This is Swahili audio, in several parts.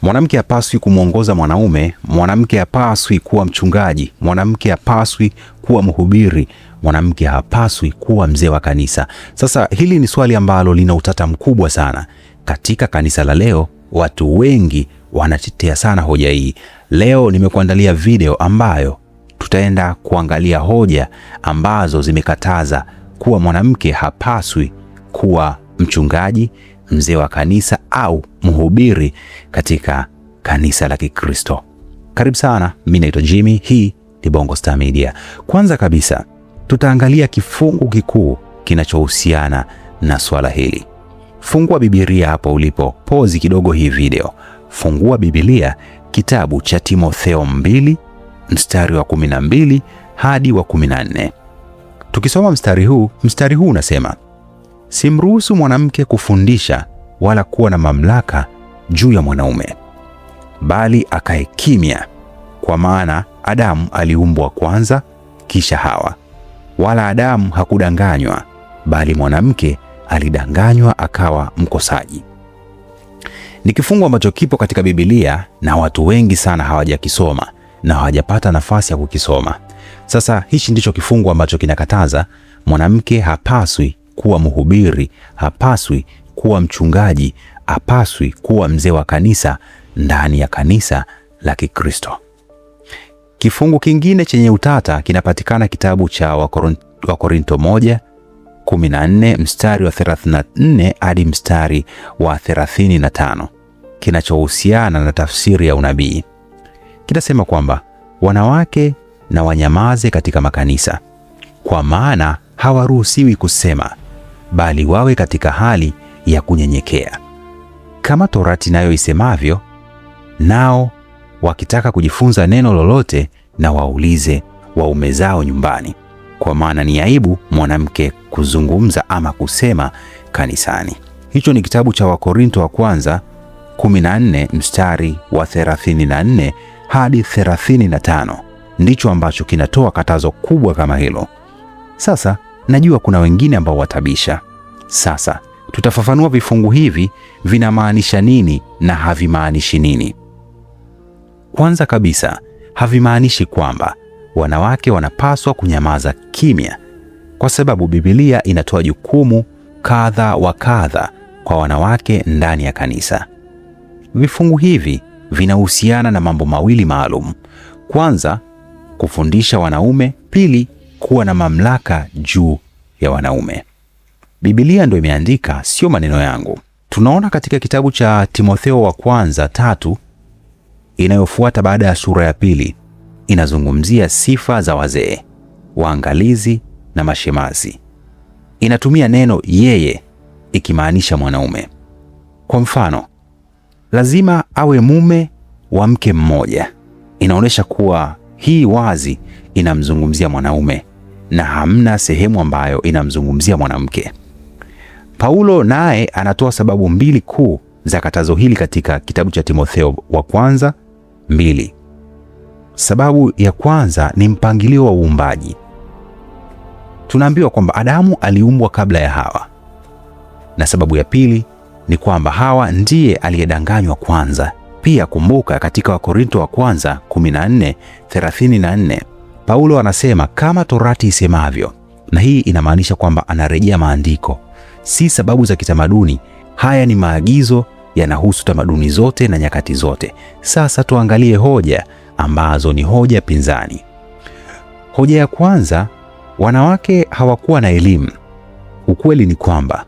Mwanamke hapaswi kumwongoza mwanaume, mwanamke hapaswi kuwa mchungaji, mwanamke hapaswi kuwa mhubiri, mwanamke hapaswi kuwa mzee wa kanisa. Sasa hili ni swali ambalo lina utata mkubwa sana. Katika kanisa la leo, watu wengi wanatetea sana hoja hii. Leo nimekuandalia video ambayo tutaenda kuangalia hoja ambazo zimekataza kuwa mwanamke hapaswi kuwa mchungaji, mzee wa kanisa au mhubiri katika kanisa la Kikristo. Karibu sana, mimi naitwa Jimmy, hii ni Bongo Star Media. Kwanza kabisa, tutaangalia kifungu kikuu kinachohusiana na swala hili. Fungua Biblia hapo ulipo, pause kidogo hii video. Fungua Biblia kitabu cha Timotheo 2 mstari wa 12 hadi wa 14. Tukisoma mstari huu unasema, simruhusu mwanamke kufundisha wala kuwa na mamlaka juu ya mwanaume, bali akae kimya, kwa maana Adamu aliumbwa kwanza, kisha Hawa. Wala Adamu hakudanganywa, bali mwanamke alidanganywa akawa mkosaji. Ni kifungu ambacho kipo katika Biblia na watu wengi sana hawajakisoma na hawajapata nafasi ya kukisoma. Sasa hichi ndicho kifungu ambacho kinakataza mwanamke hapaswi kuwa mhubiri, hapaswi kuwa mchungaji, hapaswi kuwa mzee wa kanisa ndani ya kanisa la Kikristo. Kifungu kingine chenye utata kinapatikana kitabu cha Wakorinto 1:14 mstari wa 34 hadi mstari wa 35, kinachohusiana na tafsiri ya unabii. Kinasema kwamba wanawake na wanyamaze katika makanisa, kwa maana hawaruhusiwi kusema, bali wawe katika hali ya kunyenyekea, kama Torati nayo isemavyo. Nao wakitaka kujifunza neno lolote, na waulize waume zao nyumbani, kwa maana ni aibu mwanamke kuzungumza ama kusema kanisani. Hicho ni kitabu cha Wakorinto wa kwanza 14 mstari wa 34 hadi 35, ndicho ambacho kinatoa katazo kubwa kama hilo. Sasa najua kuna wengine ambao watabisha. Sasa tutafafanua vifungu hivi vinamaanisha nini na havimaanishi nini. Kwanza kabisa, havimaanishi kwamba wanawake wanapaswa kunyamaza kimya, kwa sababu Biblia inatoa jukumu kadha wa kadha kwa wanawake ndani ya kanisa. Vifungu hivi vinahusiana na mambo mawili maalum. Kwanza, kufundisha wanaume; pili, kuwa na mamlaka juu ya wanaume. Biblia ndio imeandika, sio maneno yangu. Tunaona katika kitabu cha Timotheo wa kwanza 3 inayofuata baada ya sura ya 2, inazungumzia sifa za wazee, waangalizi na mashemasi. Inatumia neno yeye ikimaanisha mwanaume. Kwa mfano, lazima awe mume wa mke mmoja. Inaonyesha kuwa hii wazi inamzungumzia mwanaume na hamna sehemu ambayo inamzungumzia mwanamke. Paulo naye anatoa sababu 2 kuu za katazo hili katika kitabu cha Timotheo wa kwanza 2. Sababu ya kwanza ni mpangilio wa uumbaji. Tunaambiwa kwamba Adamu aliumbwa kabla ya Hawa, na sababu ya pili ni kwamba Hawa ndiye aliyedanganywa kwanza. Pia kumbuka, katika Wakorinto wa kwanza 14:34 Paulo anasema kama Torati isemavyo, na hii inamaanisha kwamba anarejea maandiko, si sababu za kitamaduni. Haya ni maagizo yanahusu tamaduni zote na nyakati zote. Sasa tuangalie hoja ambazo ni hoja pinzani. Hoja ya kwanza, wanawake hawakuwa na elimu. Ukweli ni kwamba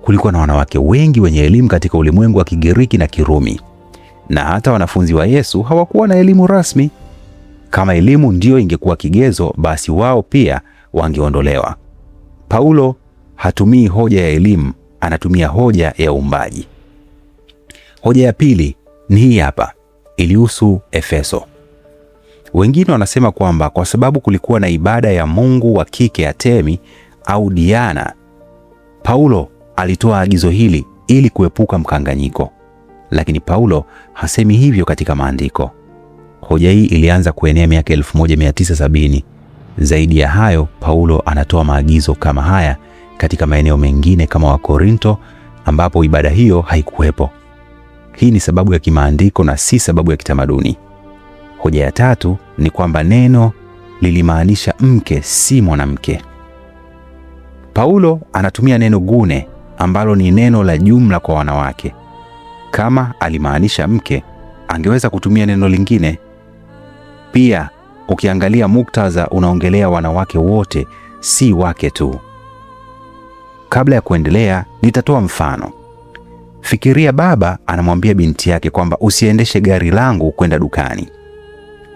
kulikuwa na wanawake wengi wenye elimu katika ulimwengu wa Kigiriki na Kirumi, na hata wanafunzi wa Yesu hawakuwa na elimu rasmi. Kama elimu ndio ingekuwa kigezo, basi wao pia wangeondolewa. Paulo hatumii hoja ya elimu, anatumia hoja ya uumbaji. Hoja ya pili ni hii hapa, ilihusu Efeso. Wengine wanasema kwamba kwa sababu kulikuwa na ibada ya mungu wa kike Artemi au Diana, Paulo alitoa agizo hili ili kuepuka mkanganyiko. Lakini Paulo hasemi hivyo katika maandiko. Hoja hii ilianza kuenea miaka 1970. Zaidi ya hayo, Paulo anatoa maagizo kama haya katika maeneo mengine kama Wakorinto, ambapo ibada hiyo haikuwepo. Hii ni sababu ya kimaandiko na si sababu ya kitamaduni. Hoja ya tatu ni kwamba neno lilimaanisha mke, si mwanamke. Paulo anatumia neno gune ambalo ni neno la jumla kwa wanawake. Kama alimaanisha mke, angeweza kutumia neno lingine. Pia ukiangalia muktadha unaongelea wanawake wote, si wake tu. Kabla ya kuendelea, nitatoa mfano. Fikiria baba anamwambia binti yake kwamba usiendeshe gari langu kwenda dukani.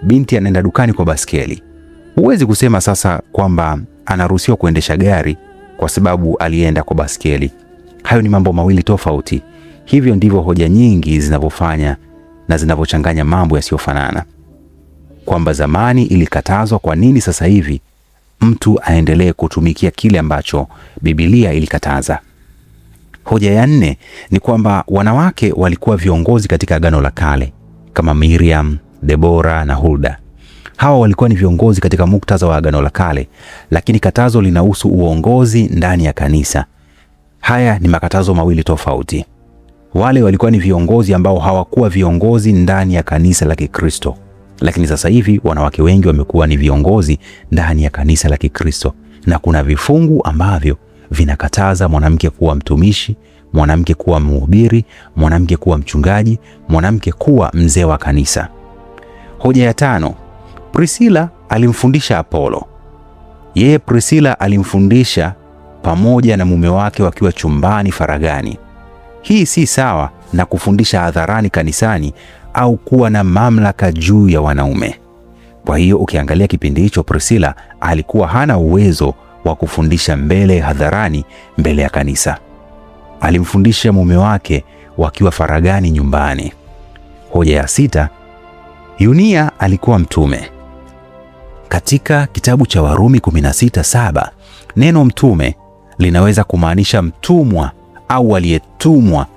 Binti anaenda dukani kwa baskeli. Huwezi kusema sasa kwamba anaruhusiwa kuendesha gari kwa sababu alienda kwa baskeli. Hayo ni mambo mawili tofauti. Hivyo ndivyo hoja nyingi zinavyofanya na zinavyochanganya mambo yasiyofanana. Kwamba zamani ilikatazwa, kwa nini sasa hivi mtu aendelee kutumikia kile ambacho Biblia ilikataza? Hoja ya nne ni kwamba wanawake walikuwa viongozi katika Agano la Kale kama Miriam, Debora na Hulda. Hawa walikuwa ni viongozi katika muktadha wa Agano la Kale, lakini katazo linahusu uongozi ndani ya kanisa. Haya ni makatazo mawili tofauti. Wale walikuwa ni viongozi ambao hawakuwa viongozi ndani ya kanisa la Kikristo, lakini sasa hivi wanawake wengi wamekuwa ni viongozi ndani ya kanisa la Kikristo, na kuna vifungu ambavyo vinakataza mwanamke kuwa mtumishi, mwanamke kuwa mhubiri, mwanamke kuwa mchungaji, mwanamke kuwa mzee wa kanisa. Hoja ya tano, Priscilla alimfundisha Apolo. Yeye Priscilla alimfundisha pamoja na mume wake wakiwa chumbani faragani. Hii si sawa na kufundisha hadharani kanisani au kuwa na mamlaka juu ya wanaume. Kwa hiyo ukiangalia kipindi hicho, Priscilla alikuwa hana uwezo wa kufundisha mbele hadharani, mbele ya kanisa. Alimfundisha mume wake wakiwa faragani nyumbani. Hoja ya sita, Yunia alikuwa mtume. Katika kitabu cha Warumi 16:7, neno mtume linaweza kumaanisha mtumwa au aliyetumwa,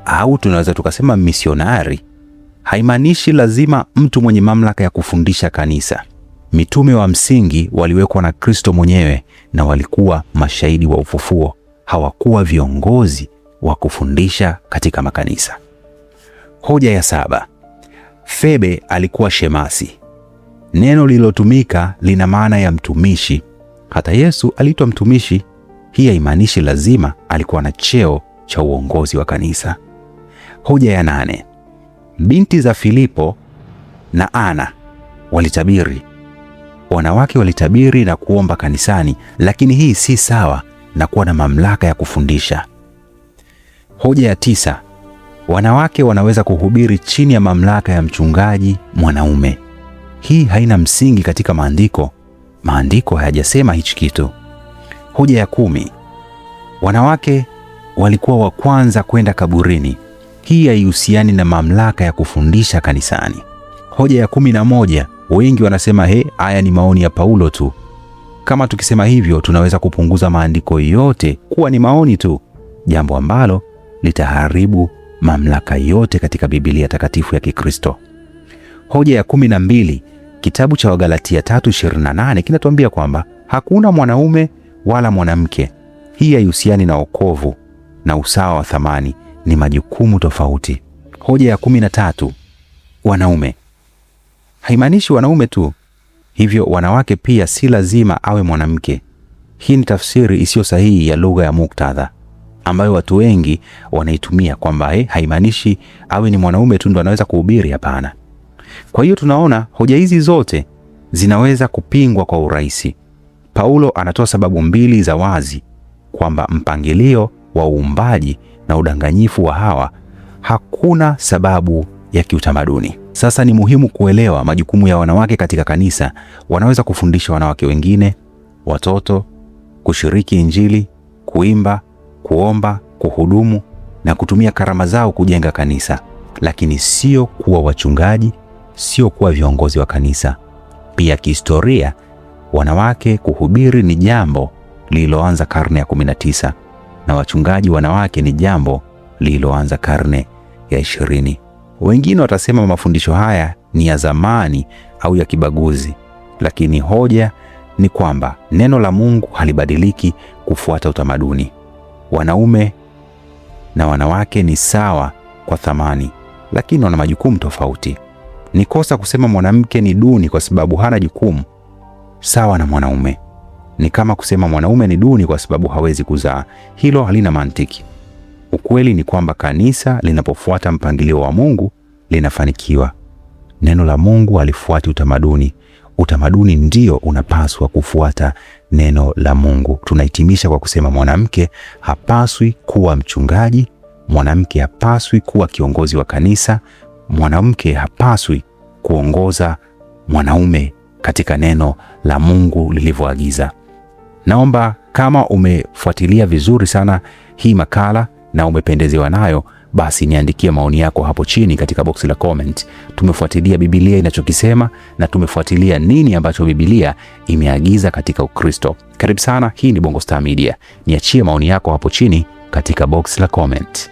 au tunaweza tukasema misionari. Haimaanishi lazima mtu mwenye mamlaka ya kufundisha kanisa. Mitume wa msingi waliwekwa na Kristo mwenyewe na walikuwa mashahidi wa ufufuo. Hawakuwa viongozi wa kufundisha katika makanisa. Hoja ya saba, Febe alikuwa shemasi. Neno lililotumika lina maana ya mtumishi. Hata Yesu aliitwa mtumishi. Hii haimaanishi lazima alikuwa na cheo cha uongozi wa kanisa. Hoja ya nane, binti za Filipo na Ana walitabiri. Wanawake walitabiri na kuomba kanisani, lakini hii si sawa na kuwa na mamlaka ya kufundisha. Hoja ya tisa, wanawake wanaweza kuhubiri chini ya mamlaka ya mchungaji mwanaume. Hii haina msingi katika maandiko. Maandiko hayajasema hichi kitu. Hoja ya 10, wanawake walikuwa wa kwanza kwenda kaburini. Hii haihusiani na mamlaka ya kufundisha kanisani. Hoja ya 11, wengi wanasema haya ni maoni ya Paulo tu. Kama tukisema hivyo, tunaweza kupunguza maandiko yote kuwa ni maoni tu, jambo ambalo litaharibu mamlaka yote katika Biblia takatifu ya Kikristo. Hoja ya 12, kitabu cha Wagalatia 3:28 kinatuambia kwamba hakuna mwanaume wala mwanamke. Hii haihusiani na wokovu na usawa wa thamani, ni majukumu tofauti. Hoja ya 13, wanaume. Haimaanishi wanaume tu, hivyo wanawake pia si lazima awe mwanamke. Hii ni tafsiri isiyo sahihi ya lugha ya muktadha ambayo watu wengi wanaitumia kwamba haimaanishi awe ni mwanaume tu ndo anaweza kuhubiri. Hapana. Kwa hiyo tunaona hoja hizi zote zinaweza kupingwa kwa urahisi. Paulo anatoa sababu mbili za wazi kwamba mpangilio wa uumbaji na udanganyifu wa Hawa, hakuna sababu ya kiutamaduni. Sasa ni muhimu kuelewa majukumu ya wanawake katika kanisa. Wanaweza kufundisha wanawake wengine, watoto, kushiriki Injili, kuimba, kuomba, kuhudumu na kutumia karama zao kujenga kanisa, lakini sio kuwa wachungaji, sio kuwa viongozi wa kanisa. Pia kihistoria, wanawake kuhubiri ni jambo lililoanza karne ya 19 na wachungaji wanawake ni jambo lililoanza karne ya 20. Wengine watasema mafundisho haya ni ya zamani au ya kibaguzi, lakini hoja ni kwamba neno la Mungu halibadiliki kufuata utamaduni. Wanaume na wanawake ni sawa kwa thamani, lakini wana majukumu tofauti. Ni kosa kusema mwanamke ni duni kwa sababu hana jukumu sawa na mwanaume. Ni kama kusema mwanaume ni duni kwa sababu hawezi kuzaa. Hilo halina mantiki. Ukweli ni kwamba kanisa linapofuata mpangilio wa Mungu linafanikiwa. Neno la Mungu halifuati utamaduni. Utamaduni ndio unapaswa kufuata neno la Mungu. Tunahitimisha kwa kusema mwanamke hapaswi kuwa mchungaji, mwanamke hapaswi kuwa kiongozi wa kanisa, mwanamke hapaswi kuongoza mwanaume katika neno la Mungu lilivyoagiza. Naomba kama umefuatilia vizuri sana hii makala na umependezewa nayo, basi niandikie maoni yako hapo chini katika box la comment. Tumefuatilia Biblia inachokisema na tumefuatilia nini ambacho Biblia imeagiza katika Ukristo. Karibu sana, hii ni Bongo Star Media. Niachie maoni yako hapo chini katika box la comment.